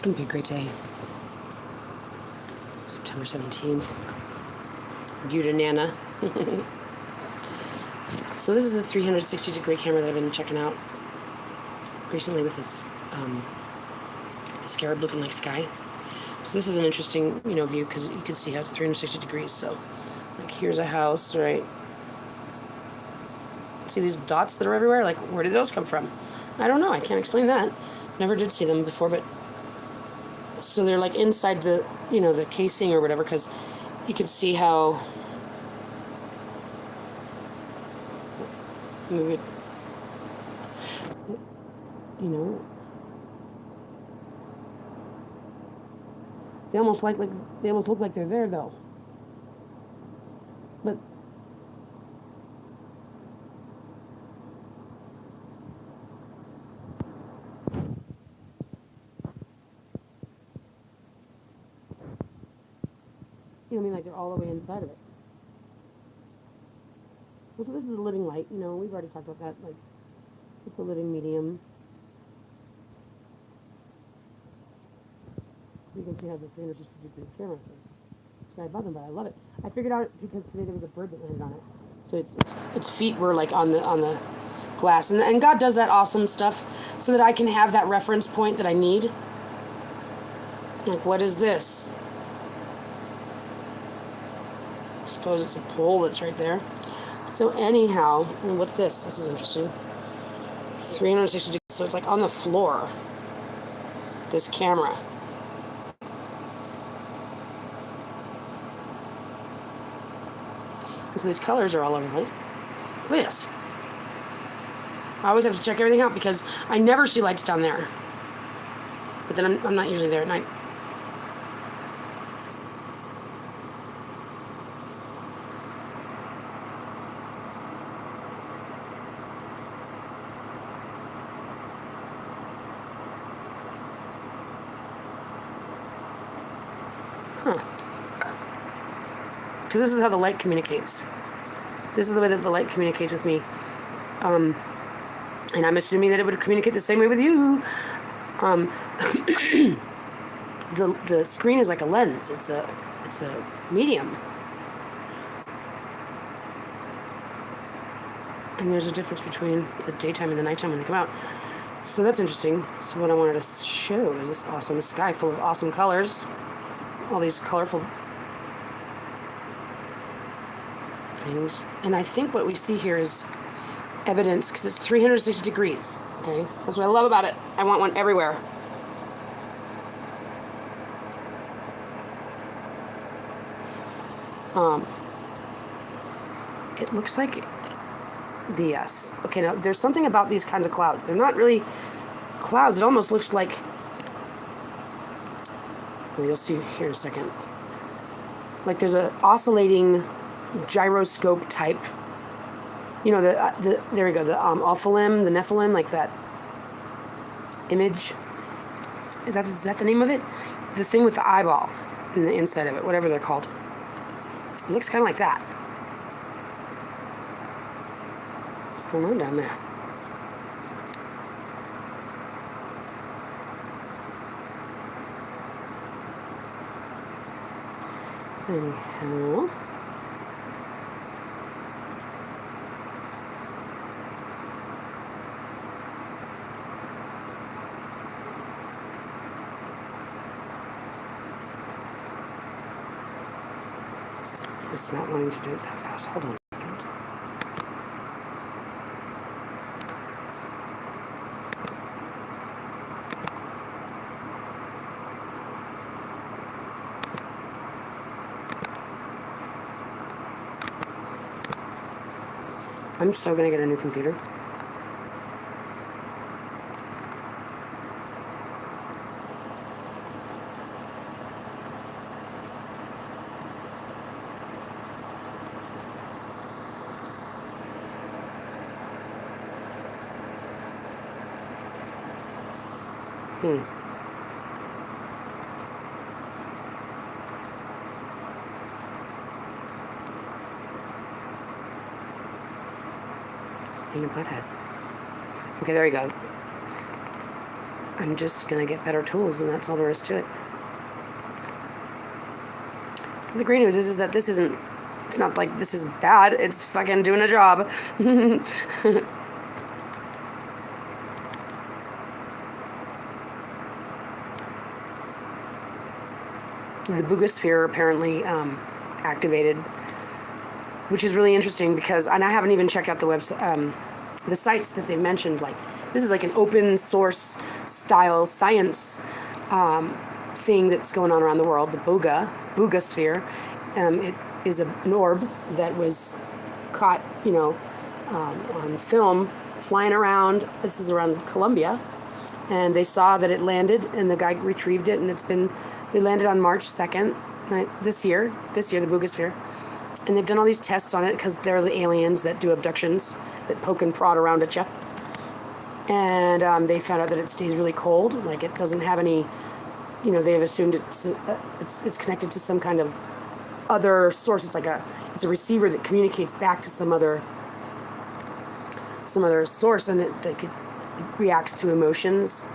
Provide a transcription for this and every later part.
going to be a great day. September 17th. View to Nana. So this is the 360 degree camera that I've been checking out recently with this the scarab looking like sky. So this is an interesting, view because you can see how it's 360 degrees. So like here's a house, right? See these dots that are everywhere? Like where did those come from? I don't know. I can't explain that. Never did see them before, but so they're like inside the, the casing or whatever, because you can see how maybe, they almost look like they're there though. But I mean, like they're all the way inside of it. Well, so this is the living light. We've already talked about that. Like, it's a living medium. You can see it has a 360 degree camera, so it's sky above them, but I love it. I figured out because today there was a bird that landed on it. So its feet were like on the glass, and God does that awesome stuff so that I can have that reference point that I need. Like, what is this? I suppose it's a pole that's right there. So anyhow, what's this? This is interesting. 360 degrees. So it's like on the floor. This camera. And so these colors are all over the place. What's this? I always have to check everything out because I never see lights down there. But then I'm not usually there at night. Because this is how the light communicates. This is the way that the light communicates with me. And I'm assuming that it would communicate the same way with you. The screen is like a lens. It's a medium. And there's a difference between the daytime and the nighttime when they come out. So that's interesting. So what I wanted to show is this awesome sky full of awesome colors. All these colorful things. And I think what we see here is evidence, because it's 360 degrees. Okay? That's what I love about it. I want one everywhere. It looks like the yes. Okay, now there's something about these kinds of clouds. They're not really clouds. It almost looks like, well, you'll see here in a second. Like there's an oscillating gyroscope type. There we go, the Ophilim, the Nephilim, like that image. Is that the name of it? The thing with the eyeball in the inside of it, whatever they're called. It looks kind of like that. What's going on down there? Anyhow. It's not wanting to do it that fast. Hold on a second. I'm so gonna get a new computer. It's being a butthead. Okay, there we go. I'm just going to get better tools, and that's all there is to it. The great news is that this isn't, it's not like this is bad, it's fucking doing a job. The Boogosphere apparently activated, which is really interesting because, and I haven't even checked out the website, the sites that they mentioned. Like, this is like an open source style science thing that's going on around the world. The Boogosphere. It is an orb that was caught, on film flying around. This is around Colombia, and they saw that it landed, and the guy retrieved it, and it landed on March 2nd, this year, the Boogosphere. And they've done all these tests on it because they're the aliens that do abductions, that poke and prod around at you. And they found out that it stays really cold, like it doesn't have any, they've assumed it's connected to some kind of other source. It's a receiver that communicates back to some other source, and it reacts to emotions,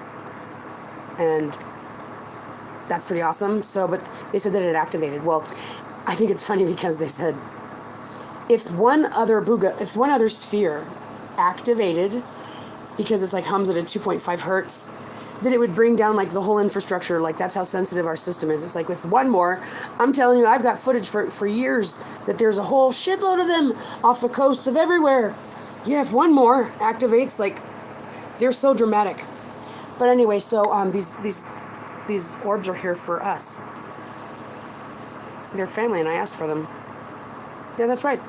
and that's pretty awesome. So, but they said that it activated. Well, I think it's funny because they said if one other sphere activated, because it's like hums at a 2.5 hertz, then it would bring down like the whole infrastructure. Like, that's how sensitive our system is. It's like, with one more, I'm telling you, I've got footage for years that there's a whole shitload of them off the coasts of everywhere. Yeah, if one more activates, like, they're so dramatic. But anyway, so these orbs are here for us. They're family, and I asked for them. Yeah, that's right.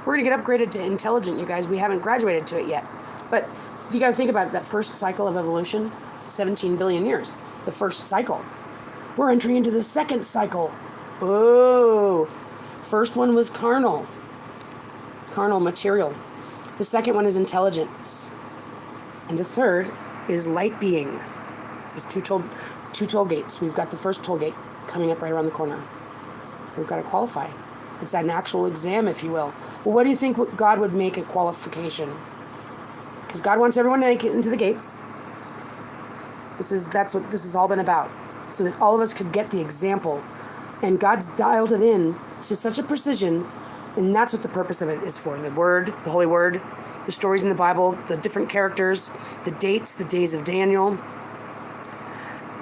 We're going to get upgraded to intelligent, you guys. We haven't graduated to it yet. But if you got to think about it, that first cycle of evolution, it's 17 billion years. The first cycle. We're entering into the second cycle. Oh. First one was carnal material. The second one is intelligence. And the third is light being. There's two toll gates. We've got the first toll gate coming up right around the corner. We've got to qualify. It's an actual exam, if you will. Well, what do you think God would make a qualification? Because God wants everyone to make it into the gates. That's what this has all been about. So that all of us could get the example. And God's dialed it in to such a precision, and that's what the purpose of it is for. The Word, the Holy Word, the stories in the Bible, the different characters, the dates, the days of Daniel.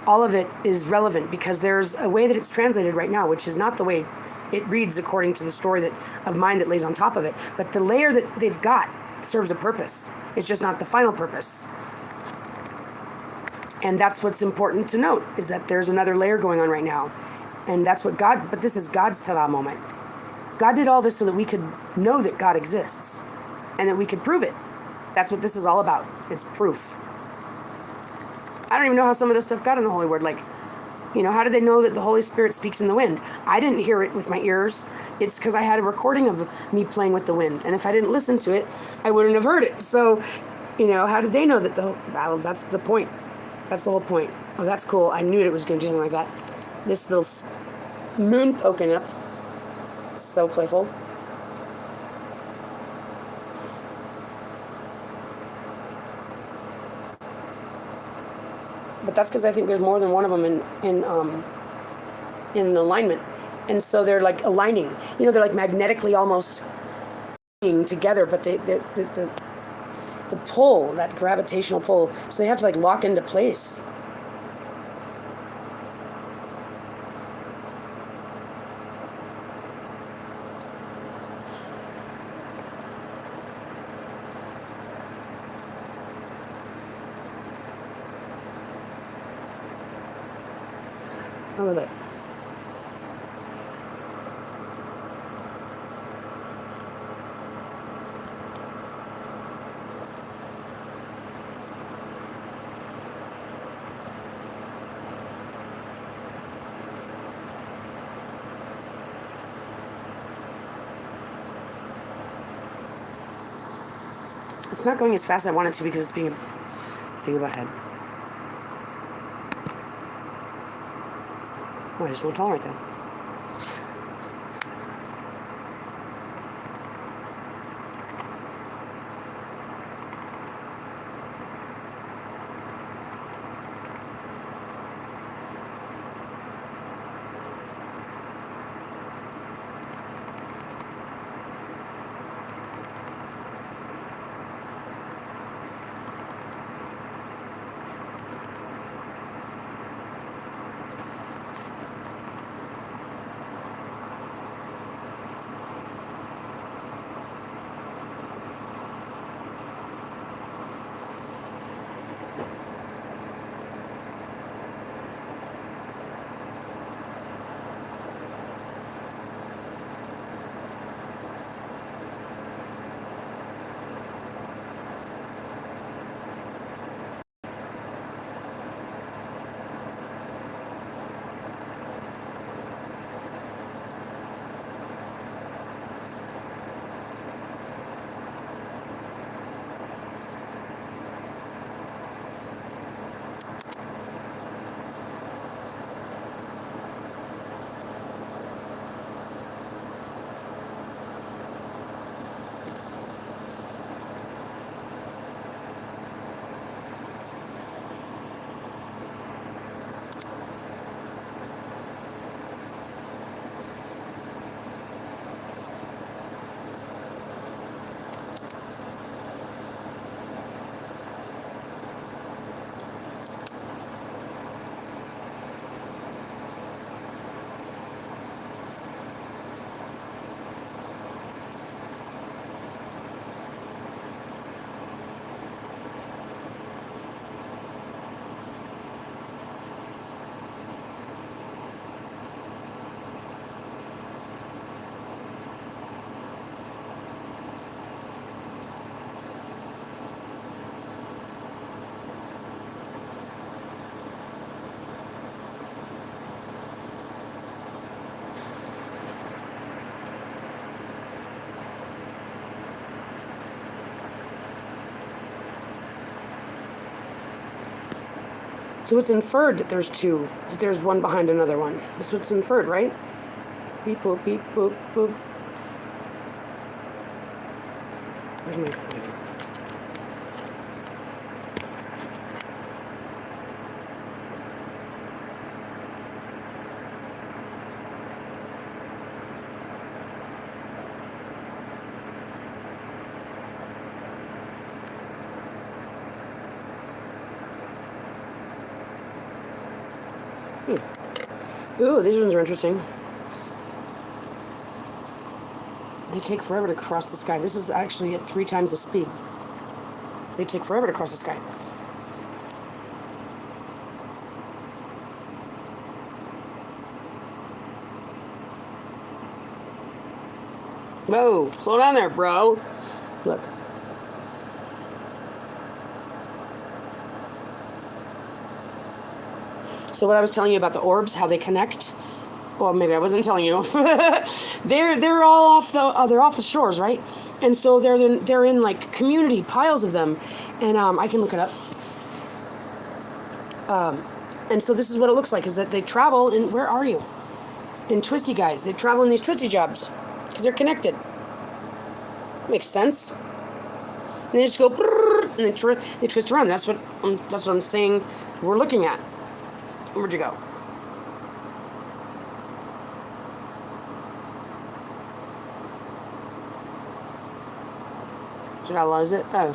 All of it is relevant because there's a way that it's translated right now, which is not the way it reads according to the story of mine that lays on top of it. But the layer that they've got serves a purpose. It's just not the final purpose. And that's what's important to note, is that there's another layer going on right now. And that's what but this is God's ta-da moment. God did all this so that we could know that God exists and that we could prove it. That's what this is all about. It's proof. I don't even know how some of this stuff got in the Holy Word. Like, how did they know that the Holy Spirit speaks in the wind? I didn't hear it with my ears. It's because I had a recording of me playing with the wind. And if I didn't listen to it, I wouldn't have heard it. So, how did they know that that's the point. That's the whole point. Oh, that's cool. I knew it was going to do something like that. This little moon poking up. So playful. But that's because I think there's more than one of them in an alignment. And so they're like aligning. They're like magnetically almost being together, but the pull, that gravitational pull, so they have to like lock into place. I love it. It's not going as fast as I want it to because it's being a butthead. Oh, I just won't tolerate that. So it's inferred that there's two. That there's one behind another one. That's what's inferred, right? Beep, boop, beep, boop, boop. Where's my phone? Ooh, these ones are interesting. They take forever to cross the sky. This is actually at 3 times the speed. They take forever to cross the sky. Whoa, slow down there, bro. Look. So what I was telling you about the orbs, how they connect. Well, maybe I wasn't telling you. they're all off the shores, right? And so they're in like community piles of them, and I can look it up. And so this is what it looks like: is that they travel in, where are you? In twisty guys. They travel in these twisty jobs because they're connected. Makes sense. And they just go and they twist around. That's what I'm saying. We're looking at. Where'd you go? Did I lose it? Oh.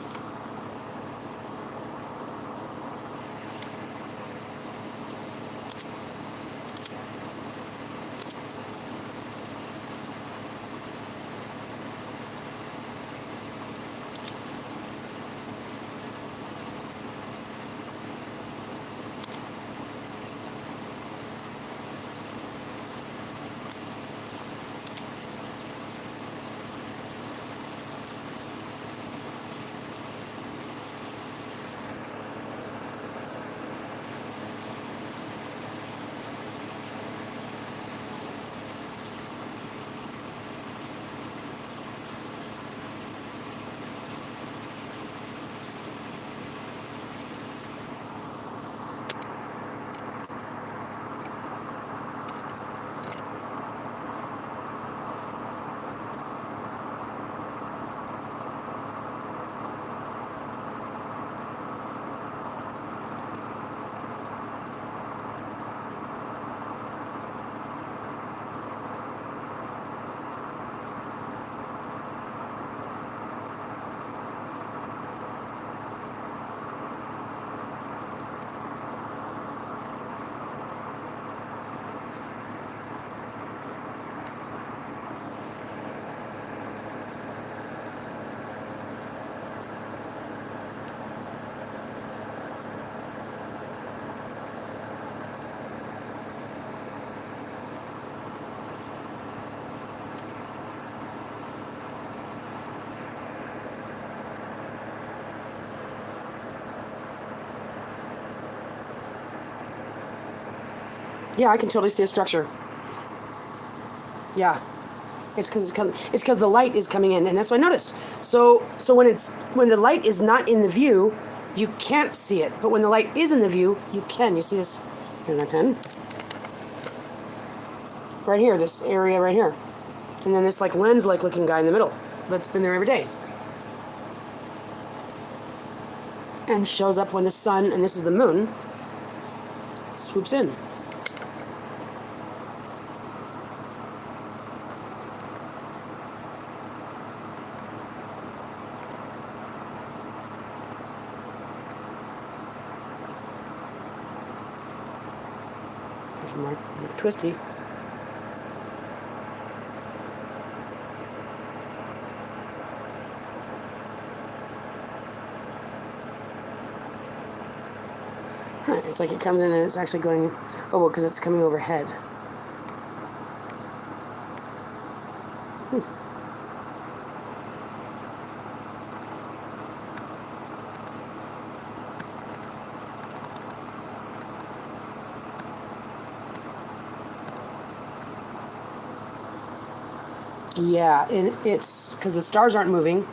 Yeah, I can totally see a structure. Yeah, it's because the light is coming in, and that's what I noticed. So when the light is not in the view, you can't see it. But when the light is in the view, you can. You see this? Here's my pen. Right here, this area right here, and then this like lens-like looking guy in the middle that's been there every day, and shows up when the sun, and this is the moon, swoops in. More twisty. It's like it comes in and it's actually going, oh well, because it's coming overhead. Yeah, and it's because the stars aren't moving.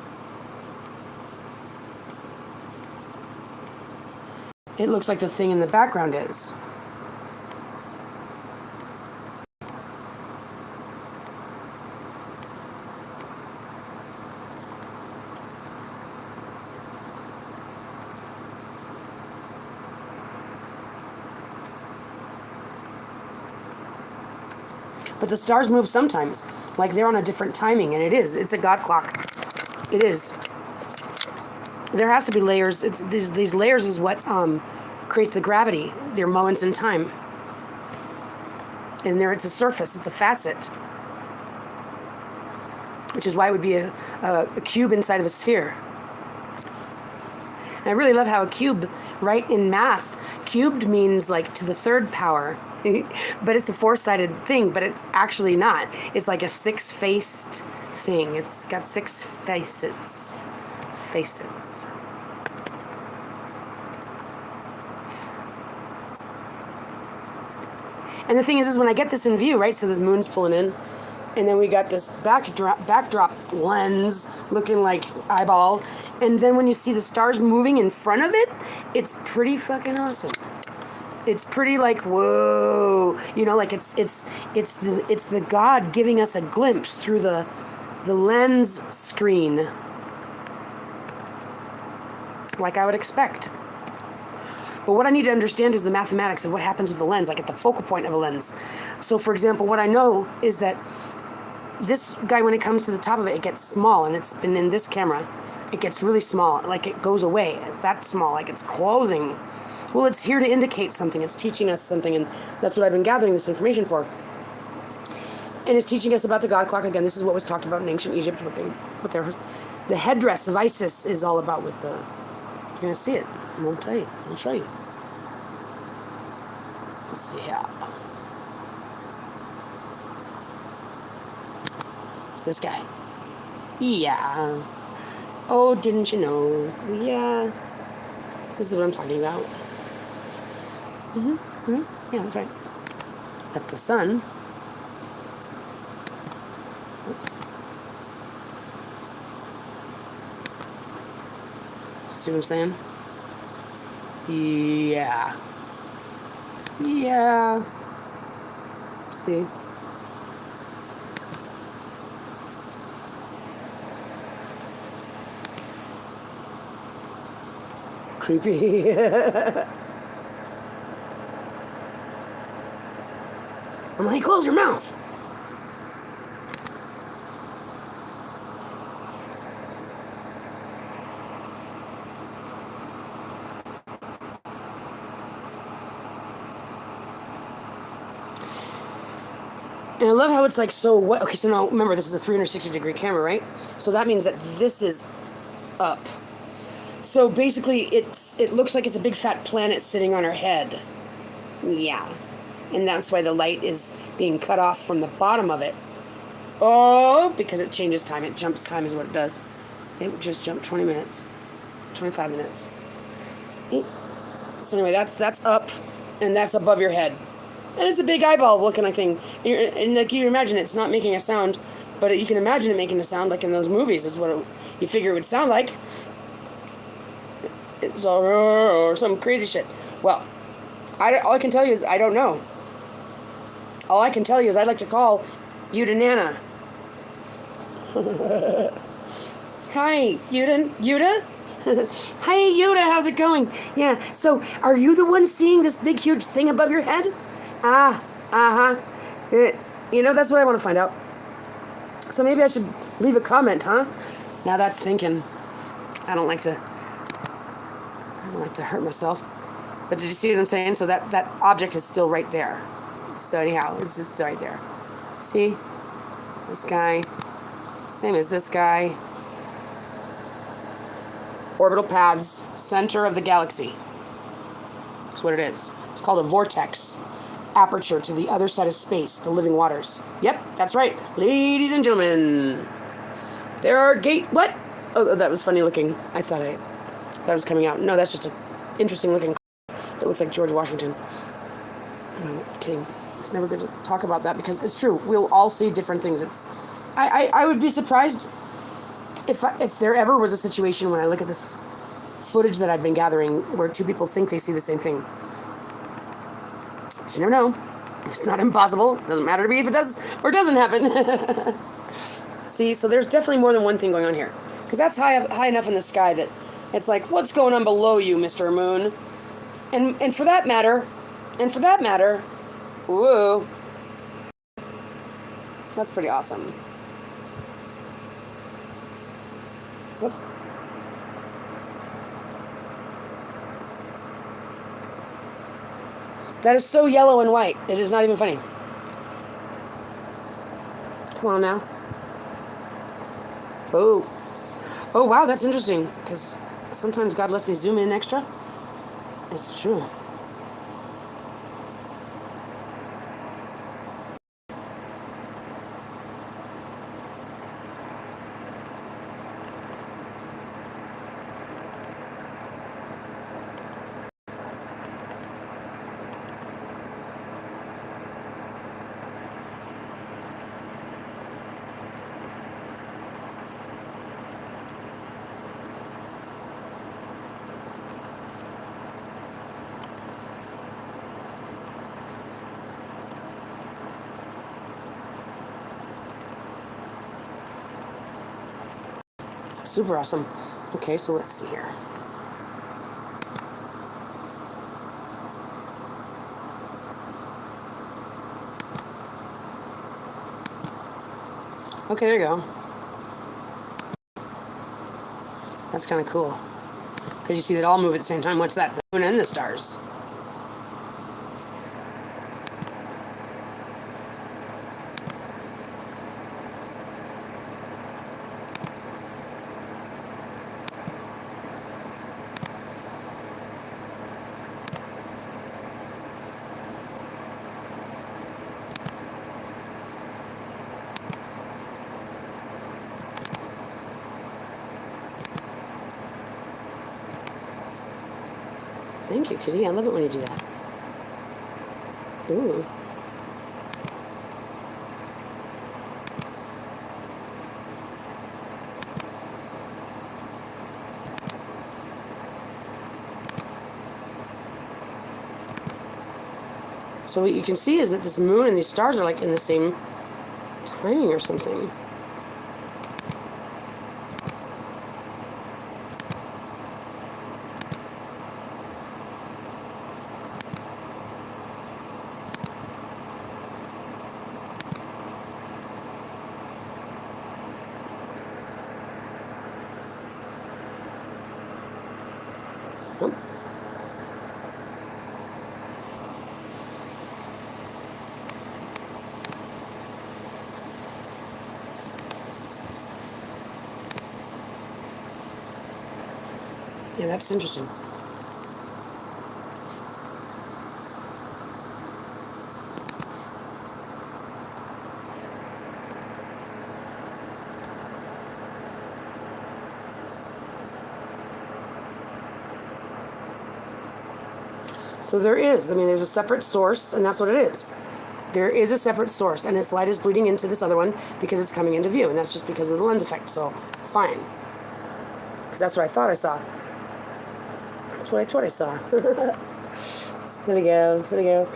It looks like the thing in the background is. But the stars move sometimes. Like they're on a different timing, and it is. It's a God clock. It is. There has to be layers. It's these layers is what creates the gravity. They're moments in time. And there it's a surface. It's a facet. Which is why it would be a cube inside of a sphere. And I really love how a cube, right, in math, cubed means like to the third power. But it's a four-sided thing, but it's actually not. It's like a six-faced thing. It's got six facets. And the thing is when I get this in view, right, so this moon's pulling in, and then we got this backdrop lens looking like eyeball, and then when you see the stars moving in front of it, it's pretty fucking awesome. It's pretty like, whoa, you know, like it's the God giving us a glimpse through the lens screen, like I would expect. But what I need to understand is the mathematics of what happens with the lens, like at the focal point of a lens. So, for example, what I know is that this guy, when it comes to the top of it, it gets small, and it's been in this camera, it gets really small, like it goes away, that small, like it's closing. Well, it's here to indicate something. It's teaching us something, and that's what I've been gathering this information for. And it's teaching us about the God clock. Again, this is what was talked about in ancient Egypt, the headdress of Isis is all about with the... You're going to see it. I won't tell you. I'll show you. Let's see here. It's this guy. Yeah. Oh, didn't you know? Yeah. This is what I'm talking about. Yeah, that's right. That's the sun. Oops. See what I'm saying? Yeah. Yeah. See? Creepy. I'm like, close your mouth. And I love how it's like so what. Okay, so now remember this is a 360-degree camera, right? So that means that this is up. So basically it looks like it's a big fat planet sitting on our head. Yeah. And that's why the light is being cut off from the bottom of it. Oh, because it changes time. It jumps time is what it does. It just jumped 20 minutes. 25 minutes. So anyway, that's up, and that's above your head. And it's a big eyeball looking thing. And like you imagine it's not making a sound, but you can imagine it making a sound like in those movies is what you figure it would sound like. It's all or some crazy shit. Well, all I can tell you is I don't know. All I can tell you is I'd like to call Yuda Nana. Hi, Yuda? Hi, Yuda, how's it going? Yeah, so are you the one seeing this big, huge thing above your head? You know, that's what I want to find out. So maybe I should leave a comment, huh? Now that's thinking. I don't like to hurt myself. But did you see what I'm saying? So that object is still right there. So anyhow, it's just right there. See? This guy. Same as this guy. Orbital paths. Center of the galaxy. That's what it is. It's called a vortex. Aperture to the other side of space. The living waters. Yep, that's right. Ladies and gentlemen. There are what? Oh, that was funny looking. I thought it was coming out. No, that's just an interesting looking that looks like George Washington. No, kidding. It's never good to talk about that because it's true. We'll all see different things. I would be surprised if there ever was a situation when I look at this footage that I've been gathering where two people think they see the same thing. But you never know. It's not impossible. It doesn't matter to me if it does or doesn't happen. See, so there's definitely more than one thing going on here. Because that's high enough in the sky that it's like, what's going on below you, Mr. Moon? And for that matter, whoa. That's pretty awesome. Whoop. That is so yellow and white. It is not even funny. Come on now. Oh. Oh, wow, that's interesting. Because sometimes God lets me zoom in extra. It's true. Super awesome. Okay, so let's see here. Okay, there you go. That's kind of cool. Because you see that all move at the same time. What's that? The moon and the stars. Thank you, kitty. I love it when you do that. Ooh. So what you can see is that this moon and these stars are like in the same timing or something. Nope. Yeah, that's interesting. So there is. I mean, there's a separate source, and that's what it is. There is a separate source, and its light is bleeding into this other one because it's coming into view, and that's just because of the lens effect. So, fine. Because that's what I thought I saw. That's what I thought I saw. Silly girl, silly girl.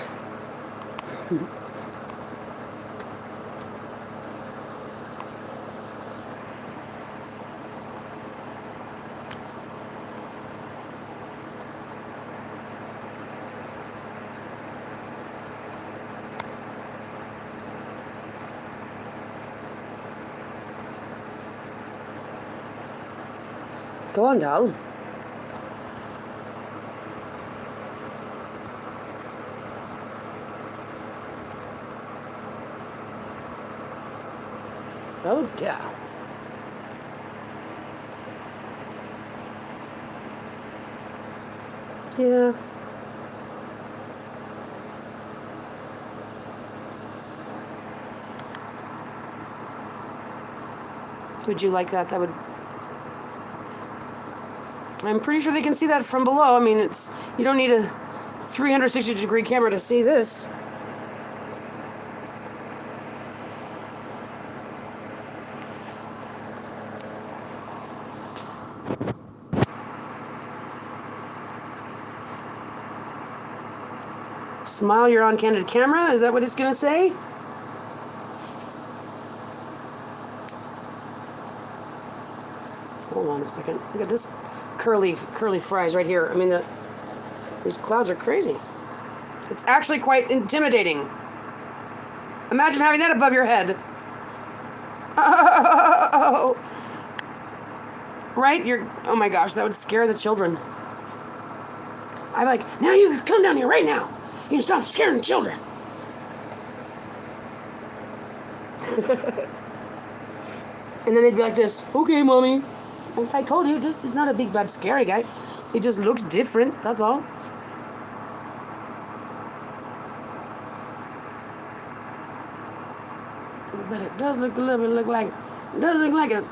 Go on, doll. Oh, yeah. Yeah. Would you like that? That would... I'm pretty sure they can see that from below. I mean, it's... You don't need a 360-degree camera to see this. Smile, you're on candid camera. Is that what it's going to say? Hold on a second. Look at this curly fries right here. I mean, these clouds are crazy. It's actually quite intimidating. Imagine having that above your head. Oh. Right? Oh my gosh, that would scare the children. I'm like, now you come down here right now. You can stop scaring the children. And then they'd be like this, okay, mommy. As I told you, he's not a big, bad, scary guy. He just looks different, that's all. But it does look a little bit like a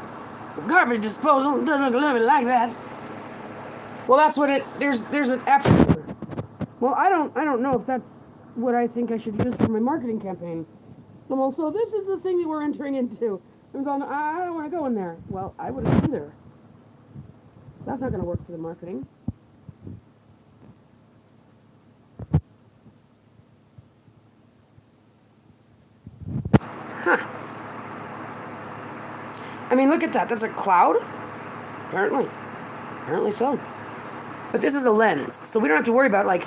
garbage disposal. It does look a little bit like that. Well, that's what there's an app. Well, I don't know if that's what I think I should use for my marketing campaign. Well, so this is the thing that we're entering into. I don't want to go in there. Well, I wouldn't either. So that's not going to work for the marketing. Huh. I mean, look at that. That's a cloud? Apparently. Apparently so. But this is a lens, so we don't have to worry about, like,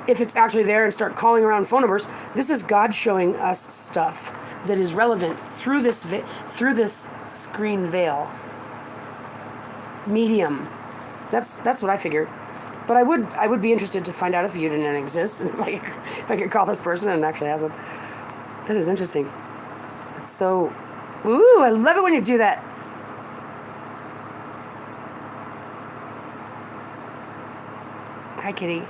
if it's actually there and start calling around phone numbers. This is God showing us stuff that is relevant through this screen veil. Medium. That's what I figured. But I would be interested to find out if Udinen exists, and if I could call this person and actually has one. That is interesting. It's so... Ooh, I love it when you do that. Hi, kitty.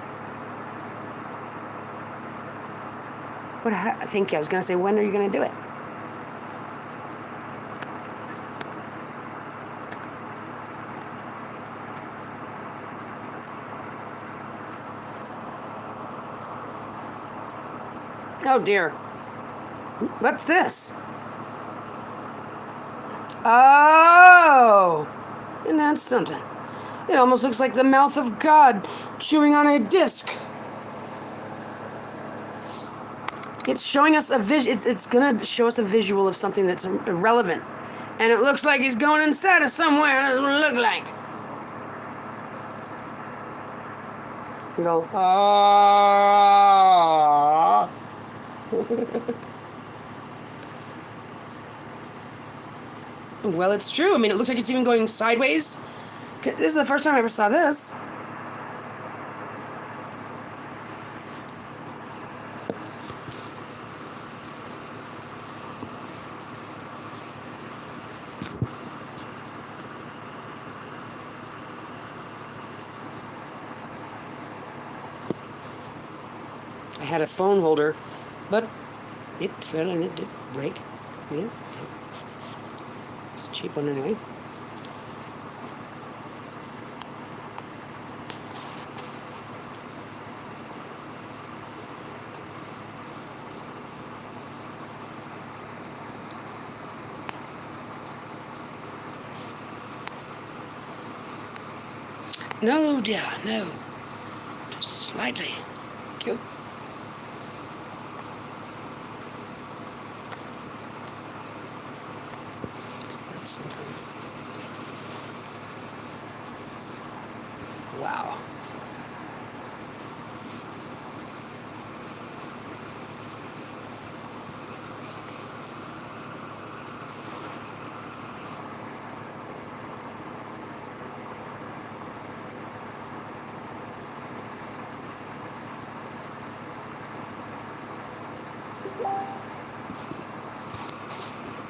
Thank you. I was going to say, when are you going to do it? Oh, dear. What's this? Oh! And that's something. It almost looks like the mouth of God chewing on a disc. It's showing us it's gonna show us a visual of something that's irrelevant. And it looks like he's going inside of somewhere. That's what it looks like. He's all, ah. Well, it's true. I mean, it looks like it's even going sideways. This is the first time I ever saw this. I had a phone holder, but it fell and it did break. Yeah. It's a cheap one anyway. No, dear, no. Just slightly. Thank you. That's something. Wow.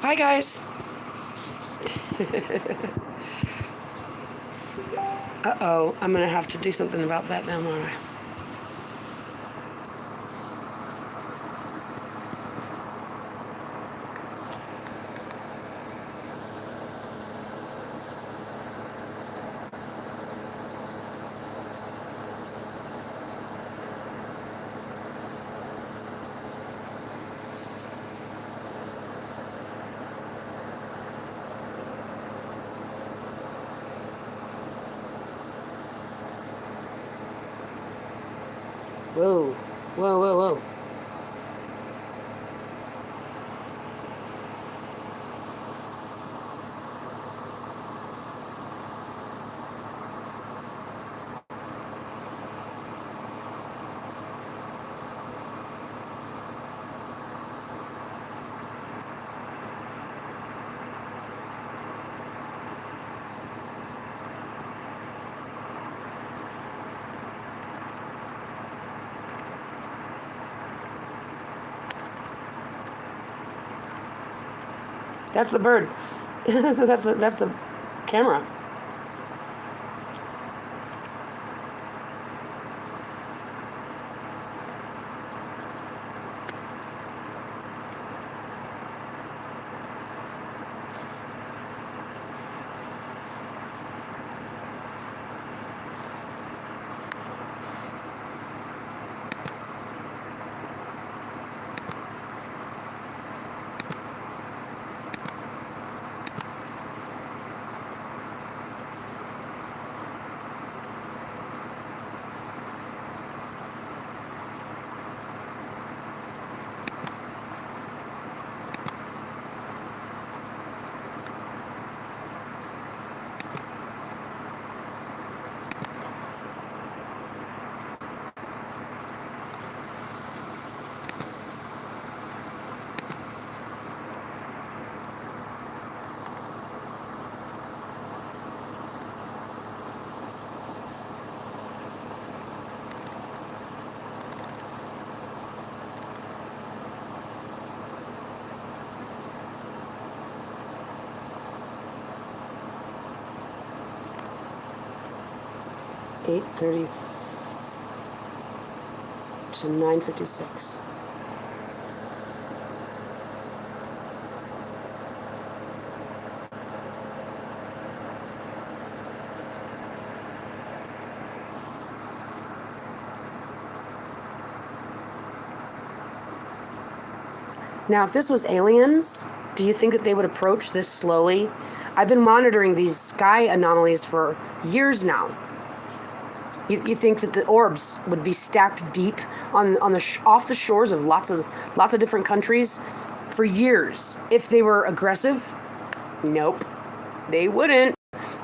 Hi, guys. Uh-oh, I'm going to have to do something about that now, aren't I? Whoa. Whoa, whoa, whoa. That's the bird. So that's the camera. (8:30 to 9:56). Now, if this was aliens, do you think that they would approach this slowly? I've been monitoring these sky anomalies for years now. You think that the orbs would be stacked deep on the off the shores of lots of different countries for years? If they were aggressive, nope, they wouldn't.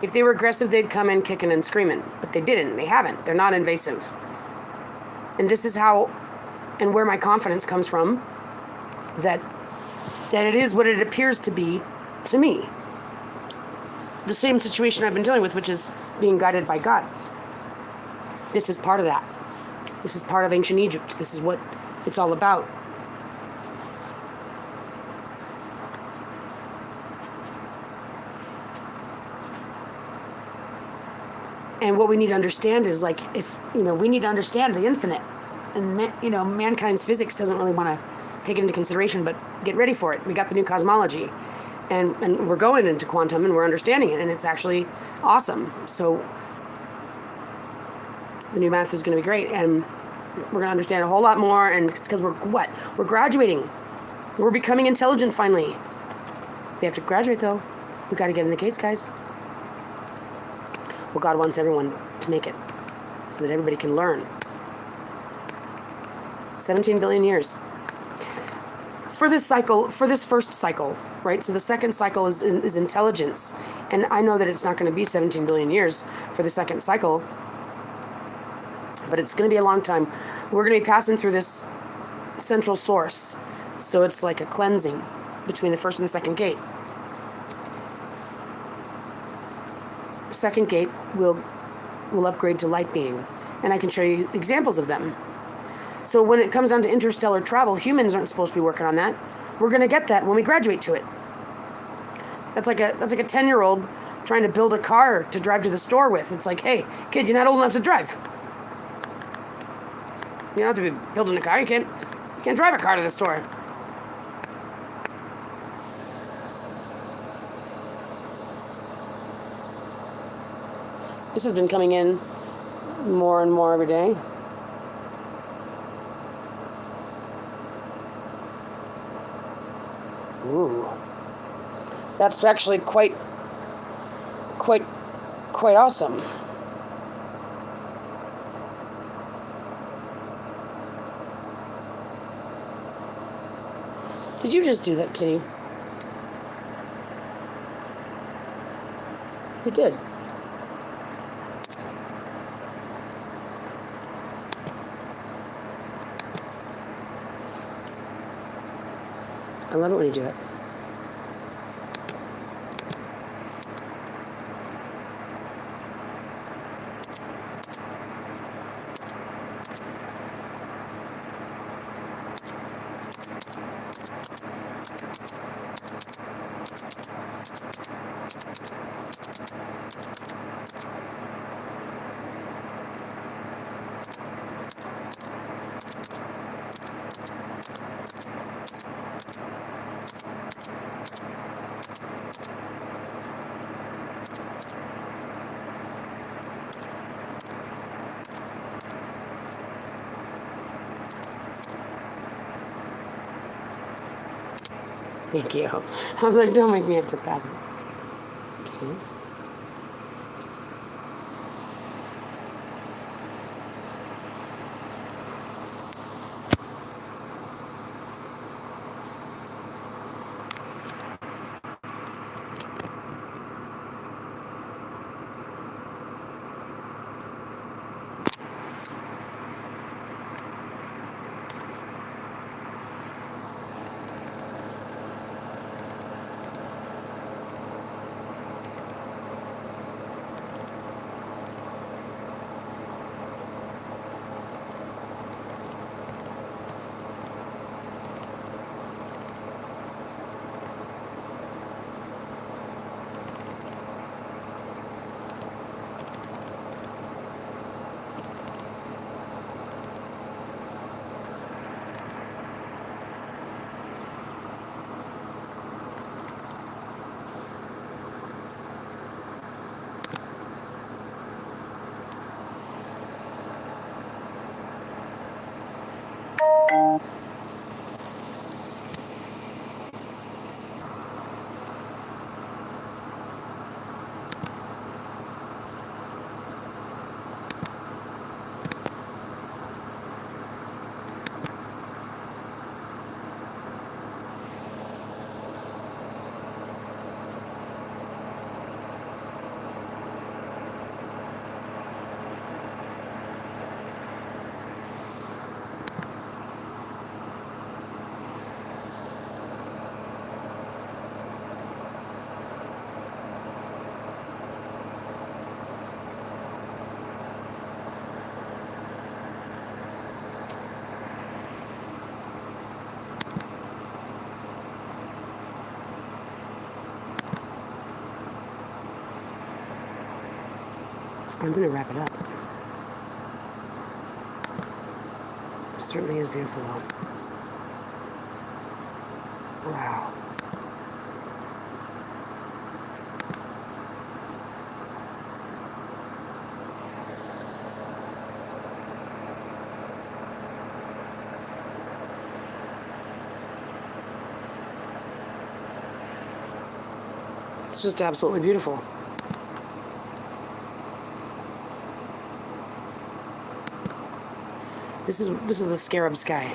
If they were aggressive, they'd come in kicking and screaming, but they didn't. They haven't. They're not invasive. And this is how and where my confidence comes from that it is what it appears to be to me. The same situation I've been dealing with, which is being guided by God. This is part of that. This is part of ancient Egypt. This is what it's all about. And what we need to understand is, like, we need to understand the infinite. And, mankind's physics doesn't really want to take it into consideration, but get ready for it. We got the new cosmology. And we're going into quantum, and we're understanding it, and it's actually awesome. So the new math is going to be great, and we're going to understand a whole lot more, and it's because we're graduating. We're becoming intelligent, finally. We have to graduate, though. We got to get in the gates, guys. Well, God wants everyone to make it so that everybody can learn. 17 billion years. For this cycle, for this first cycle, right? So the second cycle is intelligence. And I know that it's not going to be 17 billion years for the second cycle, but it's going to be a long time. We're going to be passing through this central source. So it's like a cleansing between the first and the second gate. Second gate will upgrade to light being. And I can show you examples of them. So when it comes down to interstellar travel, humans aren't supposed to be working on that. We're going to get that when we graduate to it. That's like a 10-year-old trying to build a car to drive to the store with. It's like, hey, kid, you're not old enough to drive. You don't have to be building a car. You can't drive a car to the store. This has been coming in more and more every day. Ooh, that's actually quite awesome. Did you just do that, kitty? You did. I love it when you do that. Thank you. I was like, don't make me have to pass it. Okay. I'm going to wrap it up. It certainly is beautiful, though. Wow. It's just absolutely beautiful. This is the scarab sky.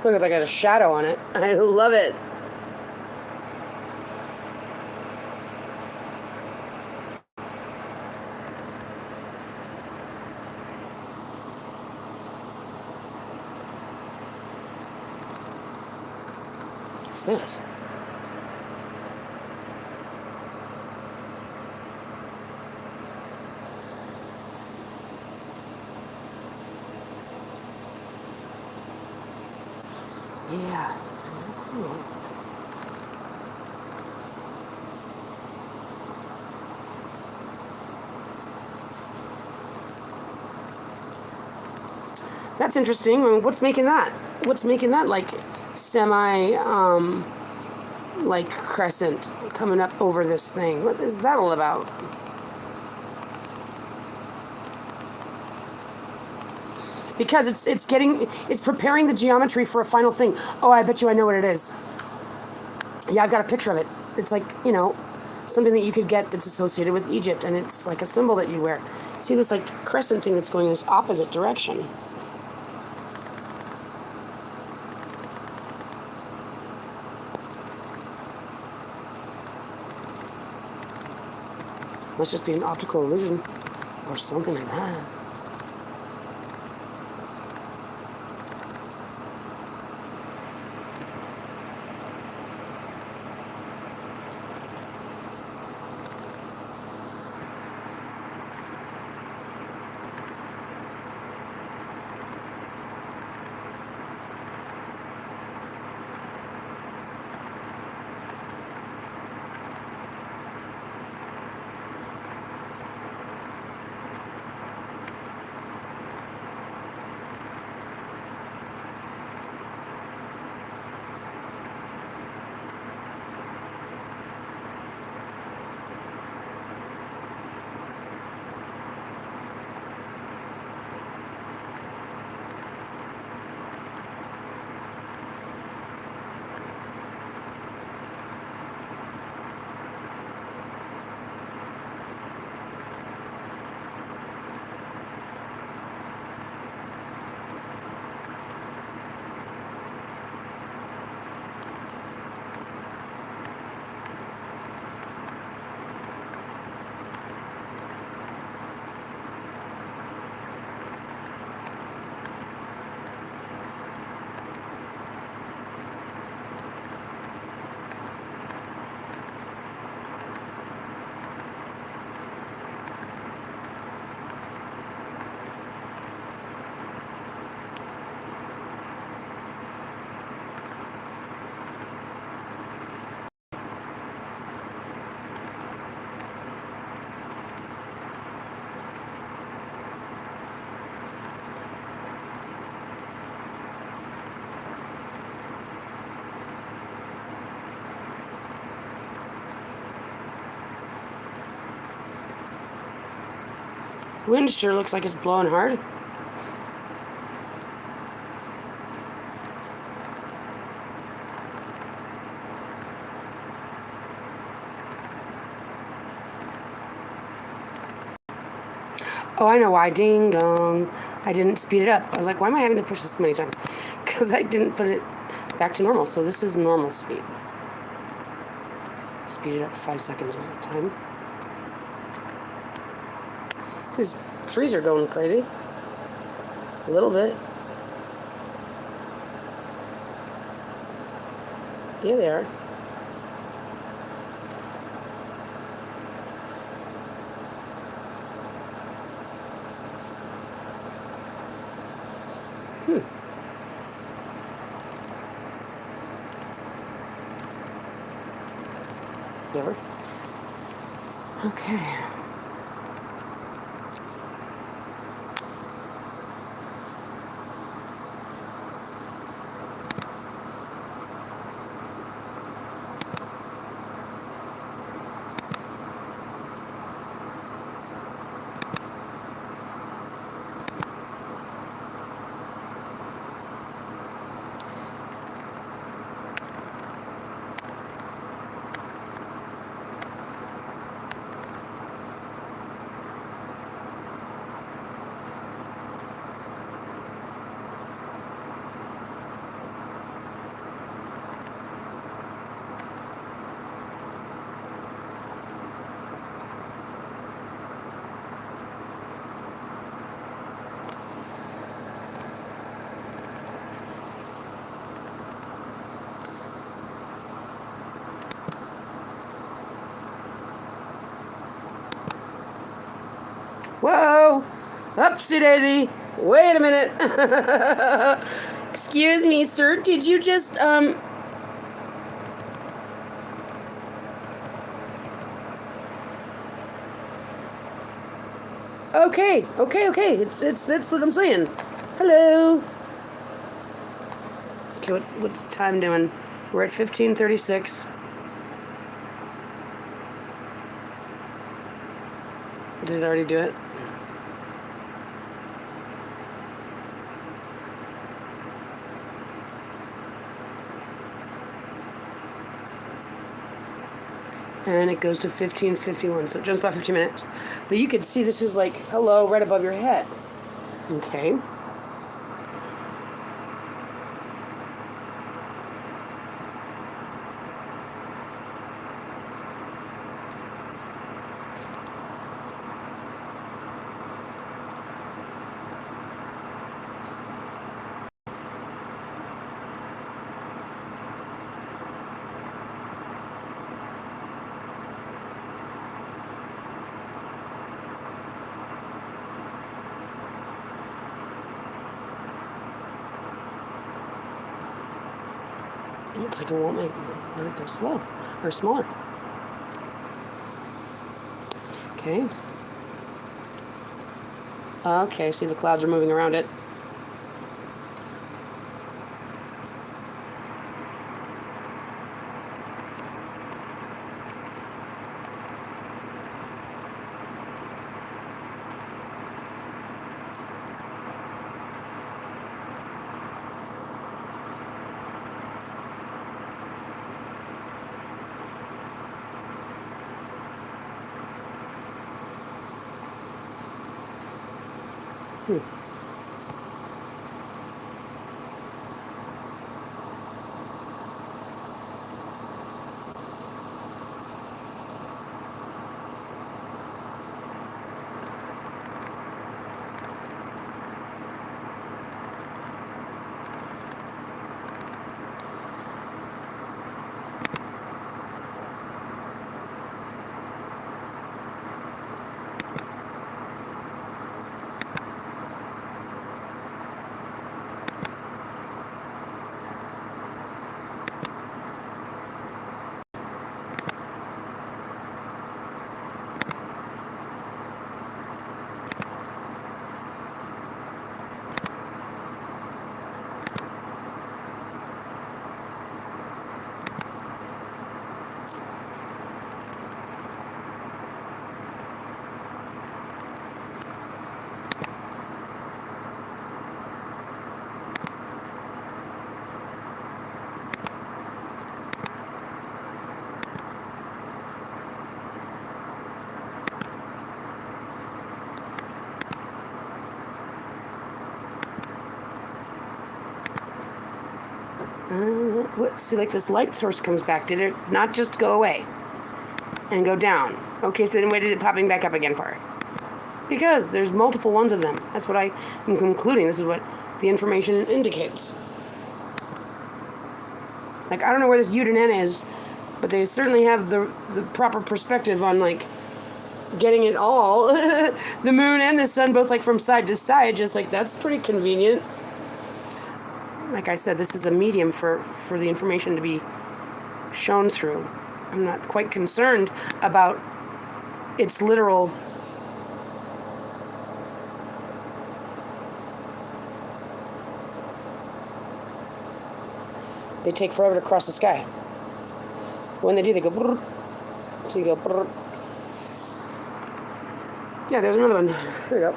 Look, it's like I got a shadow on it. I love it. What's this? Yeah, cool. That's interesting. I mean, what's making that? What's making that like semi, like crescent coming up over this thing? What is that all about? because it's preparing the geometry for a final thing. Oh, I bet you I know what it is. Yeah, I've got a picture of it. It's like, something that you could get that's associated with Egypt, and it's like a symbol that you wear. See this like crescent thing that's going in this opposite direction. Must just be an optical illusion or something like that. Wind sure looks like it's blowing hard. Oh, I know why. Ding dong. I didn't speed it up. I was like, why am I having to push this so many times? Because I didn't put it back to normal. So this is normal speed. Speed it up 5 seconds at a time. These trees are going crazy. A little bit. Yeah, they are. Never. Okay. Whoa! Upsie daisy! Wait a minute! Excuse me, sir. Did you just, Okay. It's that's what I'm saying. Hello. Okay, what's the time doing? We're at 15:36. Did it already do it? And it goes to 15:51, so it jumps about 15 minutes. But you can see this is like, hello, right above your head. Okay. It's like it won't let it go slow or smaller. Okay. Okay, see the clouds are moving around it. See, like this light source comes back. Did it not just go away and go down? Okay, so then what is it popping back up again for? Because there's multiple ones of them. That's what I am concluding. This is what the information indicates. Like, I don't know where this U and N is, but they certainly have the proper perspective on, like, getting it all. The moon and the sun both, like, from side to side. Just, like, that's pretty convenient. Like I said, this is a medium for the information to be shown through. I'm not quite concerned about its literal they take forever to cross the sky. When they do, they go brrr. So you go brrr. Yeah, there's another one. Here we go.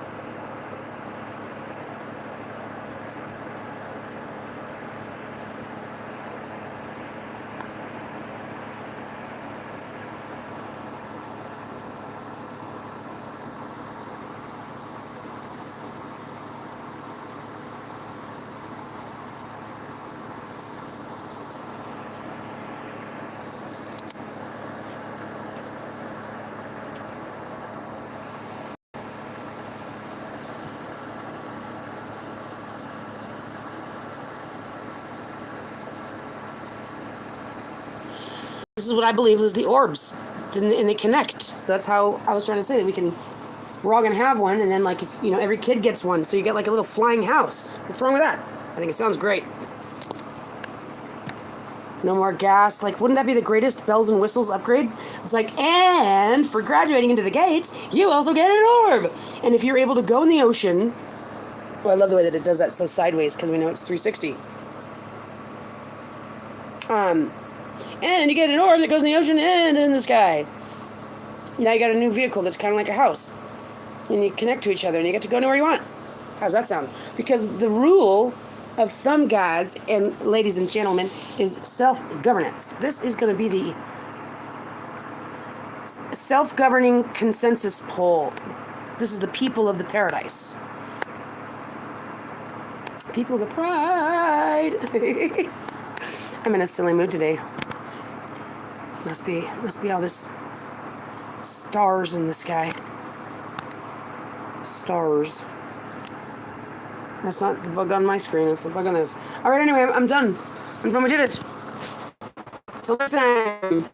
This is what I believe is the orbs, and they connect. So that's how I was trying to say that we're all gonna have one, and then like if every kid gets one, so you get like a little flying house. What's wrong with that? I think it sounds great. No more gas. Like, wouldn't that be the greatest bells and whistles upgrade? It's like, and for graduating into the gates, you also get an orb. And if you're able to go in the ocean, well, I love the way that it does that so sideways because we know it's 360. And you get an orb that goes in the ocean and in the sky. Now you got a new vehicle that's kind of like a house. And you connect to each other and you get to go anywhere you want. How's that sound? Because the rule of thumb, guys and ladies and gentlemen, is self-governance. This is going to be self-governing consensus poll. This is the people of the paradise. People of the pride. I'm in a silly mood today. Must be all this stars in the sky. Stars. That's not the bug on my screen, it's the bug on this. Alright, anyway, I'm done. I'm done, we did it. Till next time.